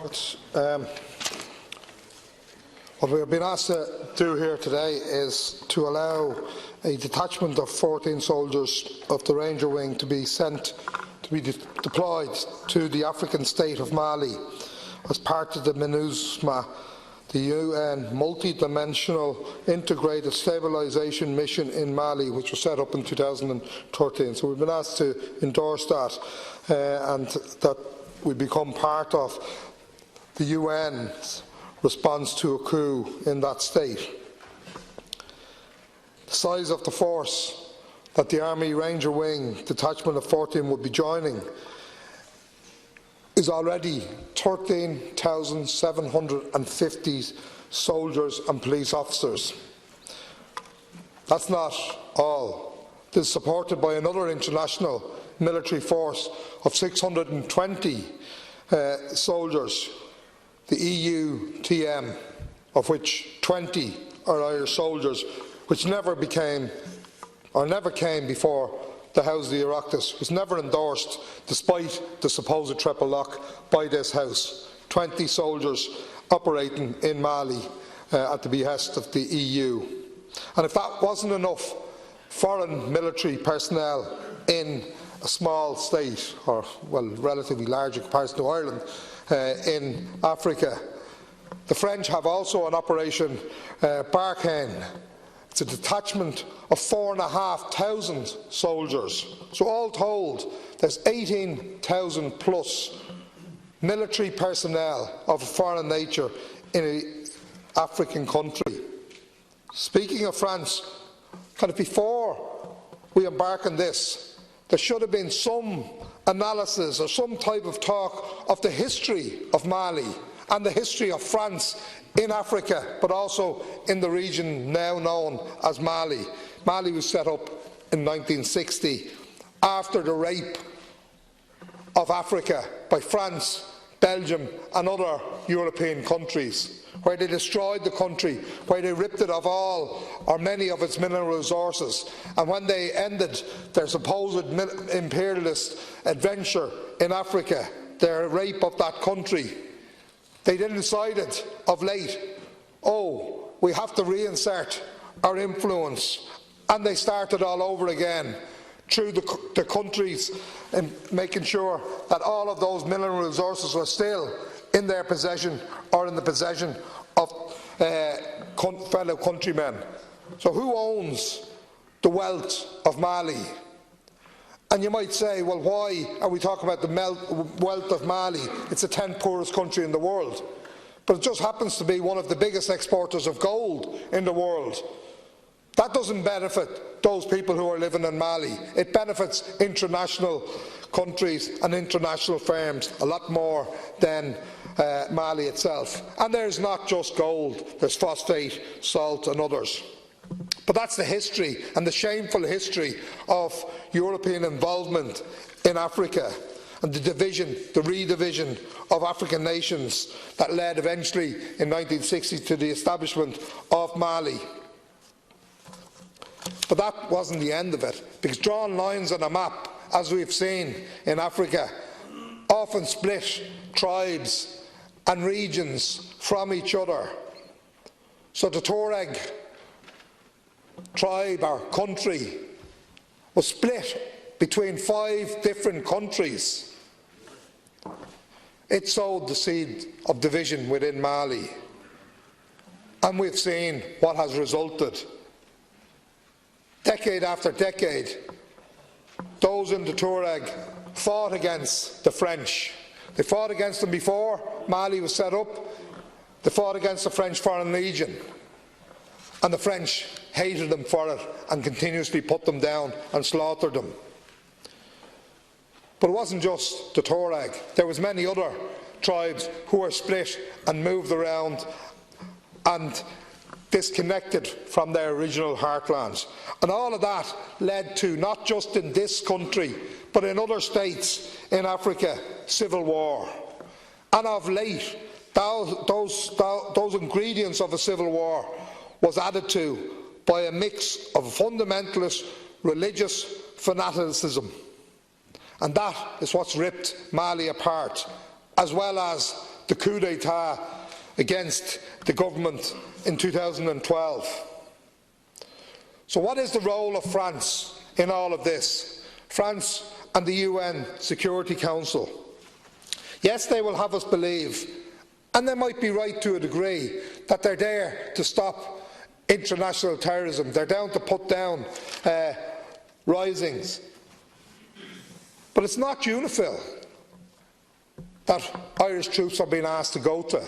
What we have been asked to do here today is to allow a detachment of 14 soldiers of the Ranger Wing to be deployed to the African state of Mali as part of the MINUSMA, the UN multi-dimensional integrated stabilisation mission in Mali, which was set up in 2013. So we've been asked to endorse that and that we become part of the UN's response to a coup in that state. The size of the force that the Army Ranger Wing detachment of 14 would be joining is already 13,750 soldiers and police officers. That's not all. This is supported by another international military force of 620 soldiers, the EUTM, of which 20 are Irish soldiers, which never came before the House of the Oireachtas, was never endorsed despite the supposed triple lock by this House. 20 soldiers operating in Mali at the behest of the EU. And if that wasn't enough, foreign military personnel in a small state, or well, relatively large in comparison to Ireland, in Africa. The French have also an Operation Barkhane. It's a detachment of 4,500 soldiers. So all told, there's 18,000 plus military personnel of a foreign nature in an African country. Speaking of France, kind of before we embark on this, there should have been some analysis or some type of talk of the history of Mali and the history of France in Africa, but also in the region now known as Mali. Mali was set up in 1960 after the rape of Africa by France, Belgium and other European countries, where they destroyed the country, where they ripped it of all or many of its mineral resources. And when they ended their supposed imperialist adventure in Africa, their rape of that country, they then decided of late, oh, we have to reinsert our influence. And they started all over again through the countries and making sure that all of those mineral resources were still in their possession or in the possession of fellow countrymen. So who owns the wealth of Mali? And you might say, well, why are we talking about the wealth of Mali? It's the 10th poorest country in the world. But it just happens to be one of the biggest exporters of gold in the world. That doesn't benefit those people who are living in Mali. It benefits international countries and international firms a lot more than Mali itself. And there's not just gold, there's phosphate, salt and others. But that's the history and the shameful history of European involvement in Africa and the division, the redivision of African nations that led eventually in 1960 to the establishment of Mali. But that wasn't the end of it, because drawing lines on a map, as we've seen in Africa, often split tribes and regions from each other. So the Tuareg tribe or country was split between 5 different countries. It sowed the seed of division within Mali, and we've seen what has resulted. Decade after decade, those in the Tuareg fought against the French. They fought against them before Mali was set up. They fought against the French Foreign Legion. And the French hated them for it and continuously put them down and slaughtered them. But it wasn't just the Tuareg. There was many other tribes who were split and moved around and disconnected from their original heartlands. And all of that led to, not just in this country, but in other states in Africa, civil war. And of late, those ingredients of a civil war was added to by a mix of fundamentalist religious fanaticism. And that is what's ripped Mali apart, as well as the coup d'etat against the government in 2012. So what is the role of France in all of this? France and the UN Security Council. Yes, they will have us believe, and they might be right to a degree, that they're there to stop international terrorism. They're down to put down risings. But it's not UNIFIL that Irish troops are being asked to go to.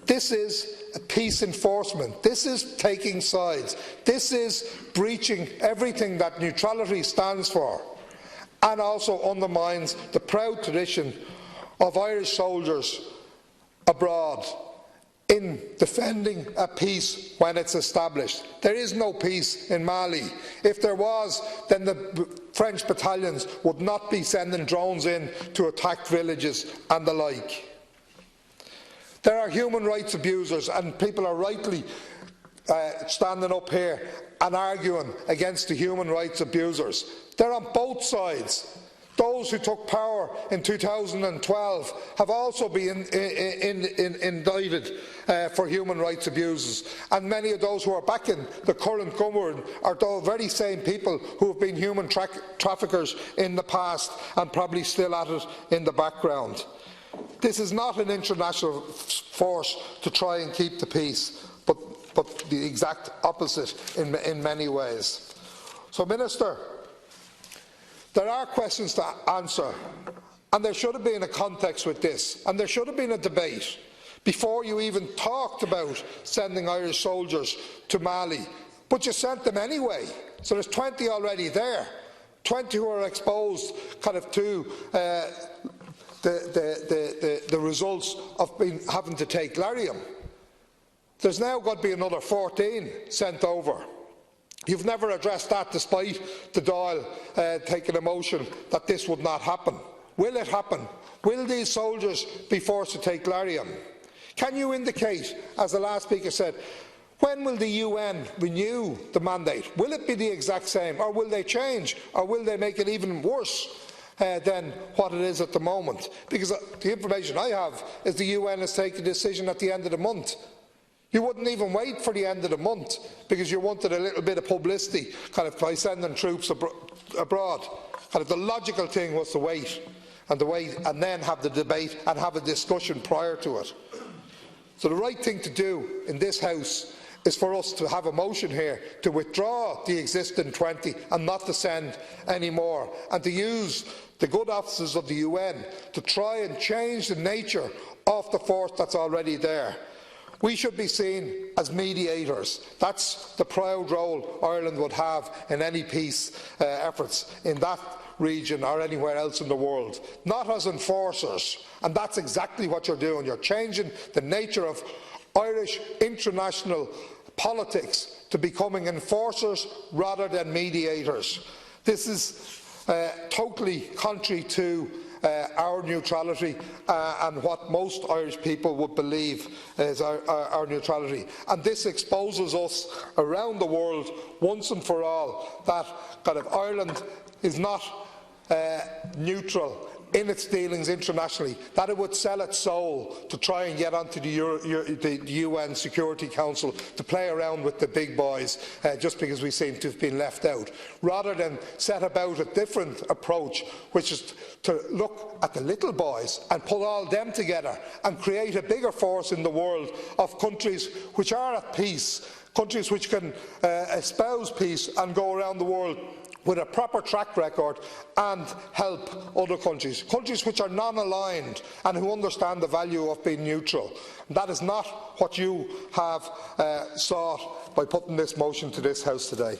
This is a peace enforcement. This is taking sides. This is breaching everything that neutrality stands for, and also undermines the proud tradition of Irish soldiers abroad in defending a peace when it's established. There is no peace in Mali. If there was, then the French battalions would not be sending drones in to attack villages and the like. There are human rights abusers, and people are rightly standing up here and arguing against the human rights abusers. They're on both sides. Those who took power in 2012 have also been indicted for human rights abuses, and many of those who are backing the current government are the very same people who have been human traffickers in the past and probably still at it in the background. This is not an international force to try and keep the peace, but the exact opposite in many ways. So, Minister, there are questions to answer, and there should have been a context with this, and there should have been a debate before you even talked about sending Irish soldiers to Mali. But you sent them anyway, so there's 20 already there, 20 who are exposed to the results of having to take Lariam. There's now got to be another 14 sent over. You've never addressed that, despite the Dáil taking a motion that this would not happen. Will it happen? Will these soldiers be forced to take Lariam? Can you indicate, as the last speaker said, when will the UN renew the mandate? Will it be the exact same, or will they change, or will they make it even worse than what it is at the moment? Because the information I have is the UN has taken a decision at the end of the month. You wouldn't even wait for the end of the month because you wanted a little bit of publicity by sending troops abroad. The logical thing was to wait and then have the debate and have a discussion prior to it. So the right thing to do in this House is for us to have a motion here to withdraw the existing 20 and not to send any more, and to use the good offices of the UN to try and change the nature of the force that's already there. We should be seen as mediators. That's the proud role Ireland would have in any peace efforts in that region or anywhere else in the world, not as enforcers. And that's exactly what you're doing. You're changing the nature of Irish international politics to becoming enforcers rather than mediators. This is totally contrary to our neutrality and what most Irish people would believe is our neutrality. And this exposes us around the world once and for all that Ireland is not neutral in its dealings internationally, that it would sell its soul to try and get onto the UN Security Council to play around with the big boys just because we seem to have been left out, rather than set about a different approach, which is to look at the little boys and pull all them together and create a bigger force in the world of countries which are at peace, countries which can espouse peace and go around the world with a proper track record and help other countries, countries which are non-aligned and who understand the value of being neutral. And that is not what you have sought by putting this motion to this House today.